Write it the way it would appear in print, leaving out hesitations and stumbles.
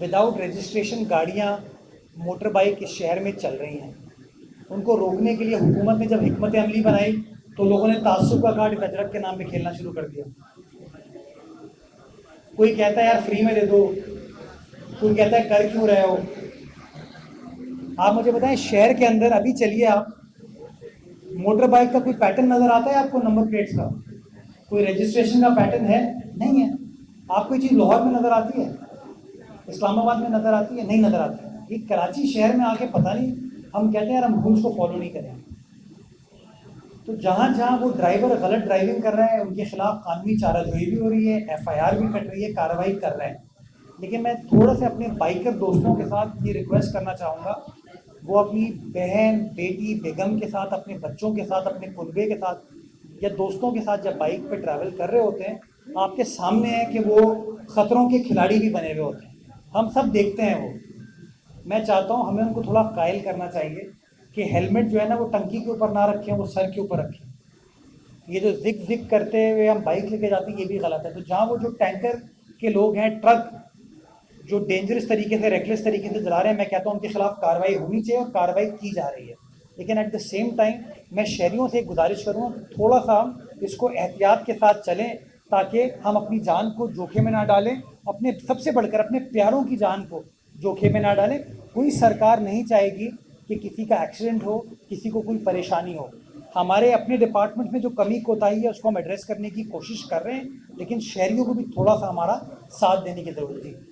Without registration गाड़ियाँ motor bike इस शहर में चल रही हैं। उनको रोकने के लिए हुकूमत ने जब हिकमत अमली बनाई तो लोगों ने तासुब का कार्ड गजरक के नाम पे खेलना शुरू कर दिया। कोई कहता है यार फ्री में दे दो, कोई कहता है कर क्यों रहे हो। आप मुझे बताएं, शहर के अंदर अभी चलिए आप, मोटर बाइक का कोई पैटर्न नजर आता है आपको? नंबर प्लेट्स का कोई रजिस्ट्रेशन का पैटर्न है? नहीं है। आपको ये चीज़ लाहौर में नजर आती है, इस्लामाबाद में नजर आती है? नहीं नजर आती है। ये कराची शहर में आके पता नहीं, हम कहते हैं यार हम रूल्स को फॉलो नहीं करें। तो जहाँ जहाँ वो ड्राइवर गलत ड्राइविंग कर रहे हैं उनके खिलाफ कानूनी चाराजोई भी हो रही है, FIR भी कट रही है, कार्रवाई कर रहे हैं। लेकिन मैं थोड़ा सा अपने बाइकर दोस्तों के साथ ये रिक्वेस्ट करना चाहूँगा, वो अपनी बहन, बेटी, बेगम के साथ, अपने बच्चों के साथ, अपने कुनबे के साथ या दोस्तों के साथ जब बाइक पे ट्रैवल कर रहे होते हैं, आपके सामने है कि वो ख़तरों के खिलाड़ी भी बने हुए होते हैं। हम सब देखते हैं वो। मैं चाहता हूँ हमें उनको थोड़ा कायल करना चाहिए कि हेलमेट जो है ना वो टंकी के ऊपर ना रखें, वो सर के ऊपर रखें। ये जो जिग जिग करते हुए हम बाइक लेके जाते हैं ये भी गलत है। तो जहाँ वो जो टैंकर के लोग हैं, ट्रक जो डेंजरस तरीके से, रेकलेस तरीके से चला रहे हैं, मैं कहता हूँ उनके खिलाफ कार्रवाई होनी चाहिए और कार्रवाई की जा रही है। लेकिन एट द सेम टाइम मैं शहरियों से एक गुजारिश करूँगा, थोड़ा सा इसको एहतियात के साथ चलें ताकि हम अपनी जान को जोखिम में ना डालें, अपने सबसे बढ़कर अपने प्यारों की जान को जोखिम में ना डालें। कोई सरकार नहीं चाहेगी कि किसी का एक्सीडेंट हो, किसी को कोई परेशानी हो। हमारे अपने डिपार्टमेंट में जो कमी कोताही है उसको हम एड्रेस करने की कोशिश कर रहे हैं, लेकिन शहरियों को भी थोड़ा सा हमारा साथ देने की ज़रूरत है।